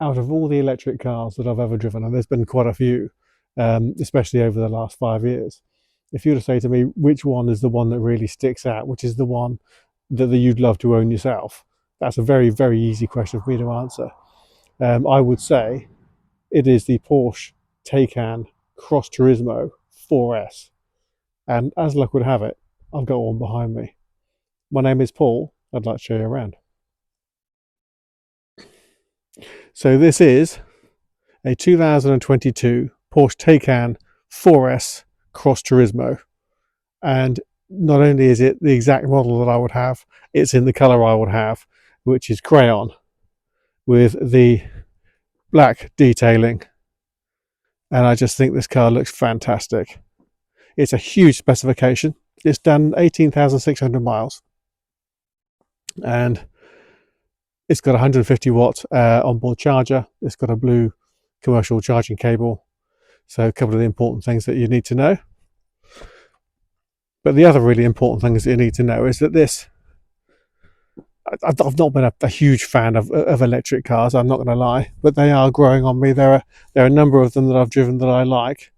out of all the electric cars that I've ever driven, and there's been quite a few, especially over the last 5 years, if you were to say to me which one is the one that really sticks out, which is the one that you'd love to own yourself, that's a very, very easy question for me to answer. I would say it is the Porsche Taycan Cross Turismo 4S. And as luck would have it, I've got one behind me. My name is Paul. I'd like to show you around. So this is a 2022 Porsche Taycan 4S Cross Turismo. And not only is it the exact model that I would have, it's in the colour I would have, which is crayon, with the black detailing. And I just think this car looks fantastic. It's a huge specification. It's done 18,600 miles. And it's got 150 watt onboard charger. It's got a blue commercial charging cable. So a couple of the important things that you need to know. But the other really important things that you need to know is that I've not been a huge fan of electric cars, I'm not going to lie, but they are growing on me. There are a number of them that I've driven that I like.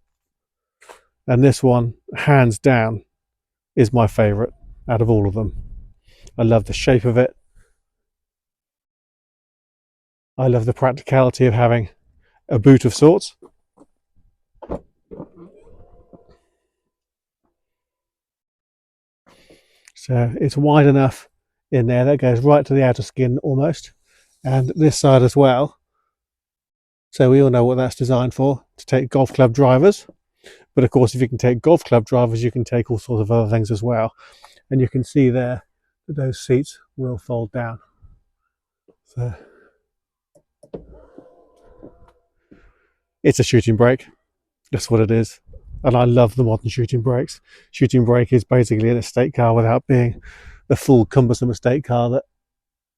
And this one, hands down, is my favourite out of all of them. I love the shape of it. I love the practicality of having a boot of sorts. So it's wide enough in there that goes right to the outer skin almost, and this side as well. So we all know what that's designed for, to take golf club drivers. But of course, if you can take golf club drivers, you can take all sorts of other things as well. And you can see there that those seats will fold down. So it's a shooting brake. That's what it is. And I love the modern shooting brakes. Shooting brake is basically an estate car without being the full cumbersome estate car that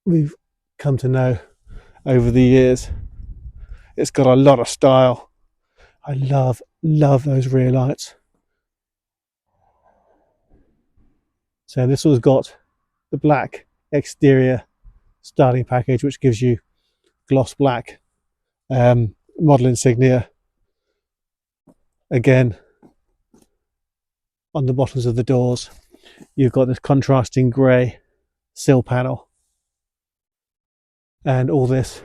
we've come to know over the years. It's got a lot of style. I love those rear lights. So this one's got the black exterior starting package, which gives you gloss black model insignia. Again, on the bottoms of the doors, you've got this contrasting grey sill panel. And all this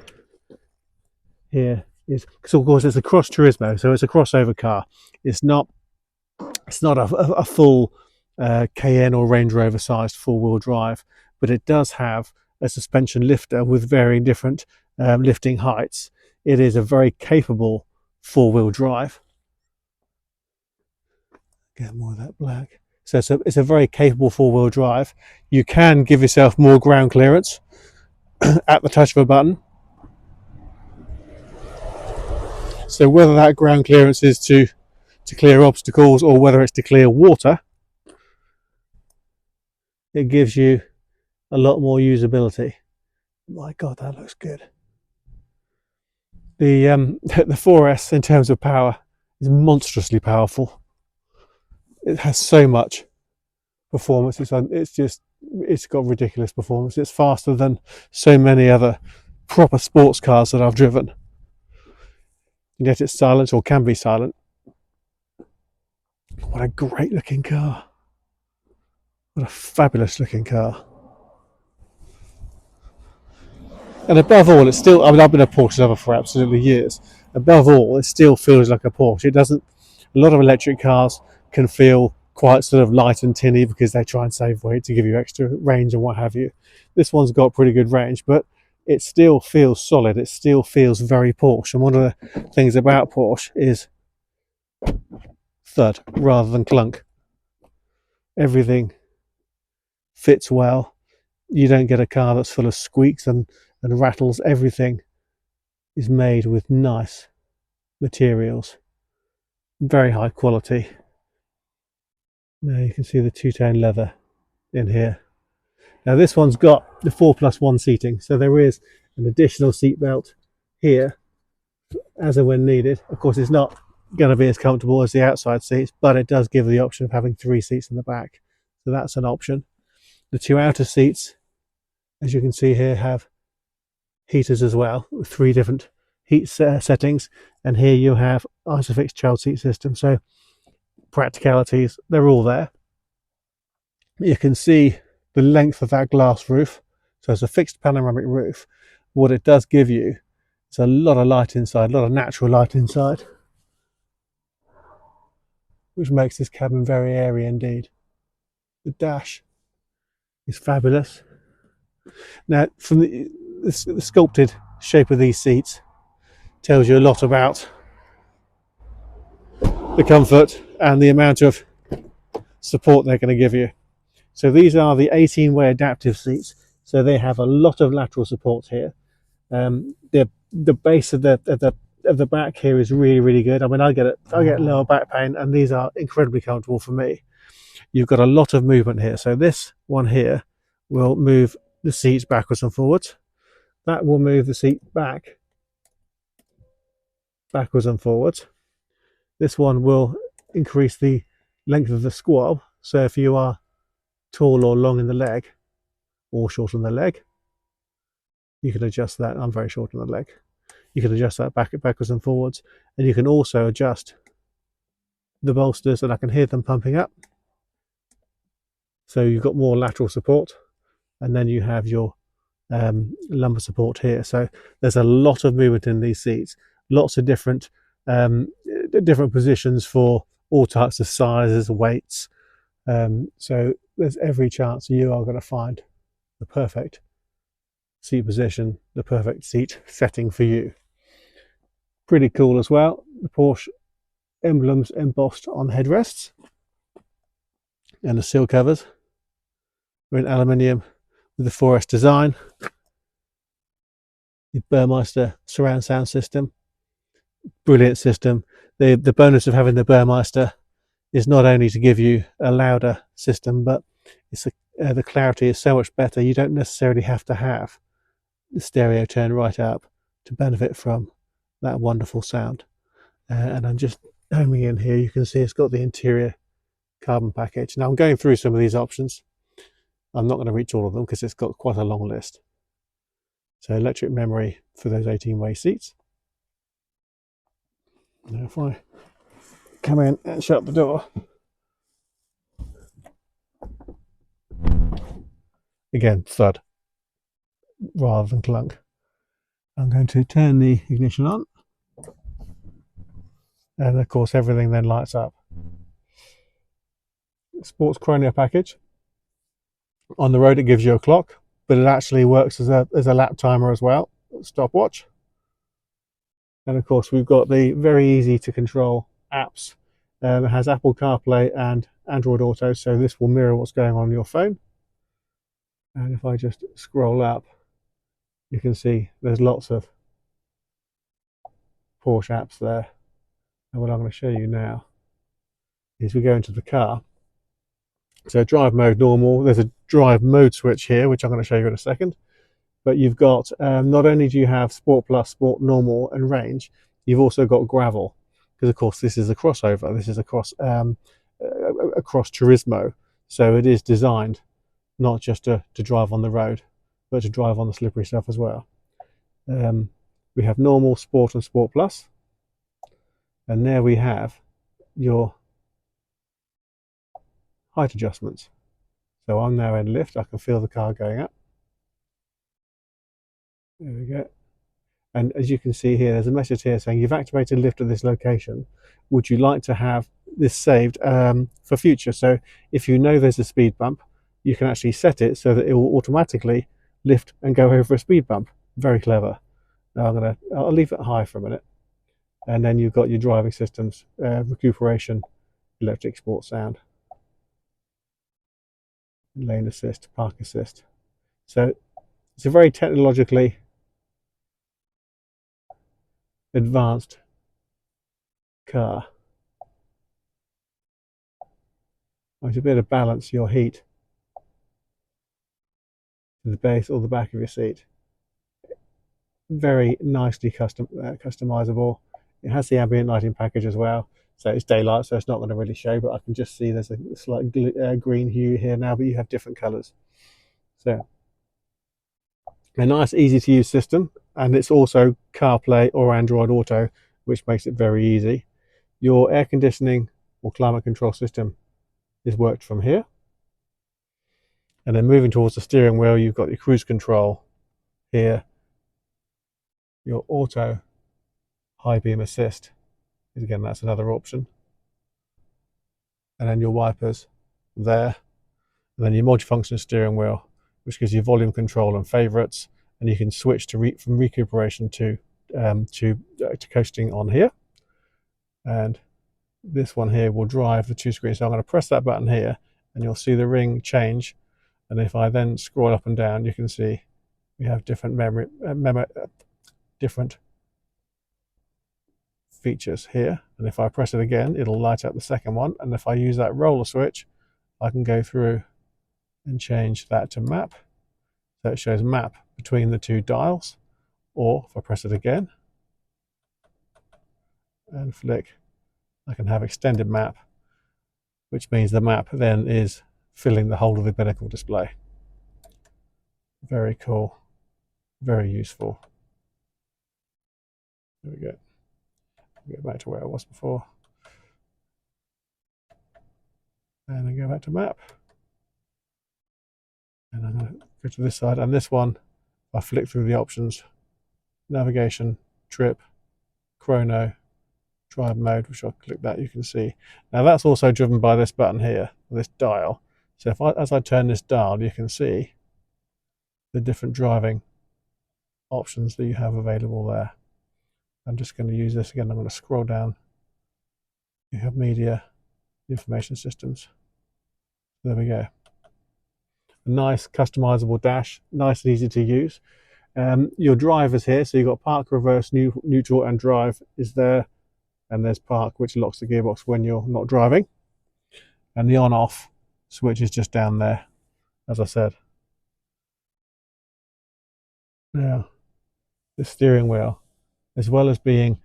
here is, so of course it's a Cross Turismo, so it's a crossover car. It's not a full Cayenne or Range Rover sized four-wheel drive, but it does have a suspension lifter with varying different lifting heights. It is a very capable four-wheel drive. Get more of that black. So it's a very capable four-wheel drive. You can give yourself more ground clearance at the touch of a button. So whether that ground clearance is to clear obstacles or whether it's to clear water, it gives you a lot more usability. My God, that looks good. The 4S in terms of power is monstrously powerful. It has so much performance. It's got ridiculous performance. It's faster than so many other proper sports cars that I've driven. And yet it's silent, or can be silent. What a great looking car. What a fabulous looking car. And above all, it's still, I mean, I've been a Porsche lover for absolutely years. Above all, it still feels like a Porsche. It doesn't, a lot of electric cars can feel quite sort of light and tinny because they try and save weight to give you extra range and what have you. This one's got pretty good range, but it still feels solid. It still feels very Porsche. And one of the things about Porsche is thud rather than clunk. Everything fits well. You don't get a car that's full of squeaks and rattles. Everything is made with nice materials, very high quality. Now you can see the two-tone leather in here. Now this one's got the 4+1 seating, so there is an additional seat belt here as and when needed. Of course, it's not going to be as comfortable as the outside seats, but it does give the option of having 3 seats in the back, so that's an option. The 2 outer seats, as you can see here, have heaters as well, with 3 different heat settings, and here you have Isofix child seat system. So practicalities, they're all there. You can see the length of that glass roof. So it's a fixed panoramic roof. What it does give you is a lot of light inside, a lot of natural light inside, which makes this cabin very airy indeed. The dash is fabulous. Now, from the sculpted shape of these seats tells you a lot about the comfort and the amount of support they're going to give you. So these are the 18-way adaptive seats. So they have a lot of lateral support here. The base of the back here is really good. I mean, I get lower back pain, and these are incredibly comfortable for me. You've got a lot of movement here. So this one here will move the seats backwards and forwards. That will move the seat backwards and forwards. This one will increase the length of the squab. So if you are tall or long in the leg, or short on the leg, you can adjust that. I'm very short on the leg. You can adjust that backwards and forwards, and you can also adjust the bolsters, and I can hear them pumping up. So you've got more lateral support, and then you have your lumbar support here. So there's a lot of movement in these seats, lots of different positions for all types of sizes, weights. So there's every chance you are going to find the perfect seat position, the perfect seat setting for you. Pretty cool as well. The Porsche emblems embossed on headrests, and the seal covers are in aluminium with the 4S design. The Burmeister surround sound system, brilliant system. The bonus of having the Burmeister is not only to give you a louder system, but the clarity is so much better. You don't necessarily have to have the stereo turned right up to benefit from that wonderful sound. And I'm just homing in here. You can see it's got the interior carbon package. Now I'm going through some of these options. I'm not going to reach all of them because it's got quite a long list. So electric memory for those 18-way seats. Now if I come in and shut the door, again, thud rather than clunk. I'm going to turn the ignition on, and of course everything then lights up. Sports chrono package. On the road it gives you a clock, but it actually works as a lap timer as well, stopwatch. And of course we've got the very easy to control apps. It has Apple CarPlay and Android Auto, so this will mirror what's going on your phone. And if I just scroll up, you can see there's lots of Porsche apps there. And what I'm going to show you now is we go into the car. So drive mode normal, there's a drive mode switch here, which I'm going to show you in a second. But you've got, not only do you have Sport Plus, Sport Normal and Range, you've also got Gravel. Because of course this is a crossover, this is a Cross Turismo. So it is designed not just to drive on the road, but to drive on the slippery stuff as well. We have Normal, Sport and Sport Plus. And there we have your height adjustments. So I'm now in lift, I can feel the car going up. There we go. And as you can see here, there's a message here saying you've activated lift at this location. Would you like to have this saved for future? So if you know there's a speed bump, you can actually set it so that it will automatically lift and go over a speed bump. Very clever. Now I'll leave it high for a minute. And then you've got your driving systems, recuperation, electric sport sound, lane assist, park assist. So it's a very technologically advanced car. I should be able to balance your heat to the base or the back of your seat. Very nicely customizable. It has the ambient lighting package as well. So it's daylight, so it's not going to really show, but I can just see there's a slight green hue here now, but you have different colors. So a nice, easy to use system. and it's also CarPlay or Android Auto, which makes it very easy. Your air conditioning or climate control system is worked from here. And then moving towards the steering wheel, you've got your cruise control here, your auto high beam assist, again that's another option, and then your wipers there, and then your multifunction steering wheel, which gives you volume control and favorites, and you can switch to from recuperation to coasting on here. And this one here will drive the two screens. So I'm going to press that button here, and you'll see the ring change. And if I then scroll up and down, you can see we have different different features here. And if I press it again, it'll light up the second one. And if I use that roller switch, I can go through and change that to map. So it shows map between the two dials. Or if I press it again and flick, I can have extended map, which means the map then is filling the whole of the binnacle display. Very cool, very useful. There we go. Go back to where I was before. And then go back to map. And I'm going to go to this side. And this one, if I flick through the options, navigation, trip, chrono, drive mode, which I'll click that, you can see. Now that's also driven by this button here, this dial. So if as I turn this dial, you can see the different driving options that you have available there. I'm just going to use this again. I'm going to scroll down. You have media, information systems. There we go. A nice customizable dash, nice and easy to use. Your drivers here, so you've got park, reverse, neutral and drive is there. And there's park, which locks the gearbox when you're not driving. And the on-off switch is just down there, as I said. Now, the steering wheel, as well as being,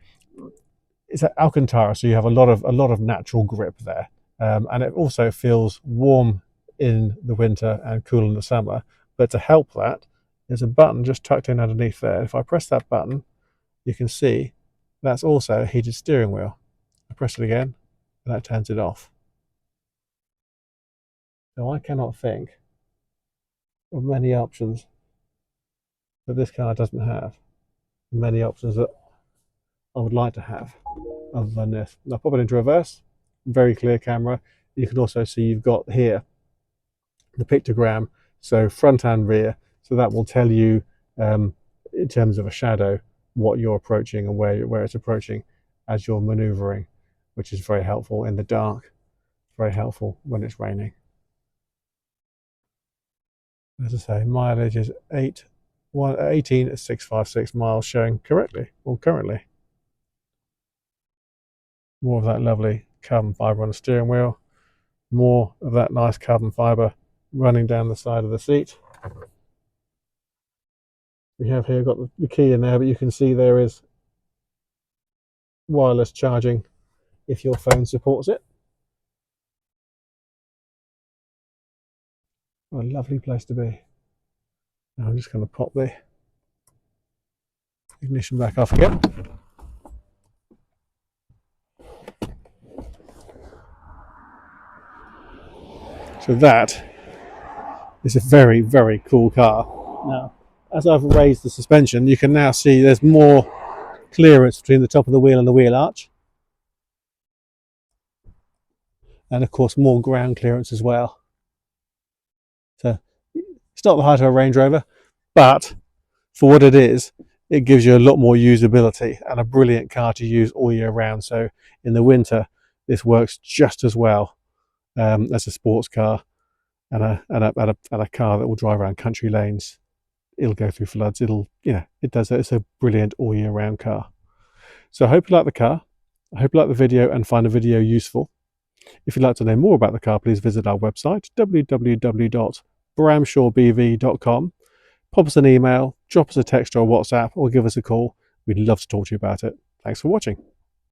it's Alcantara, so you have a lot of natural grip there, and it also feels warm in the winter and cool in the summer. But to help that, there's a button just tucked in underneath there. If I press that button, you can see that's also a heated steering wheel. I press it again, and that turns it off. So I cannot think of many options that this car doesn't have. Many options that I would like to have other than this. I'll pop it into reverse, very clear camera. You can also see you've got here the pictogram, so front and rear, so that will tell you in terms of a shadow what you're approaching and where it's approaching as you're maneuvering, which is very helpful in the dark, very helpful when it's raining. As I say, mileage is 18,656 miles, showing correctly or currently. More of that lovely carbon fibre on the steering wheel, more of that nice carbon fibre running down the side of the seat. We have here got the key in there, but you can see there is wireless charging if your phone supports it. What a lovely place to be. Now I'm just going to pop the ignition back off again. So that is a very, very cool car. Now, as I've raised the suspension, you can now see there's more clearance between the top of the wheel and the wheel arch. And of course, more ground clearance as well. So it's not the height of a Range Rover, but for what it is, it gives you a lot more usability and a brilliant car to use all year round. So in the winter, this works just as well as a sports car and a car that will drive around country lanes. It'll go through floods. It does. It's a brilliant all year round car. So I hope you like the car. I hope you like the video and find the video useful. If you'd like to know more about the car, please visit our website, www.bramshawebv.com. Pop us an email, drop us a text or a WhatsApp, or give us a call. We'd love to talk to you about it. Thanks for watching.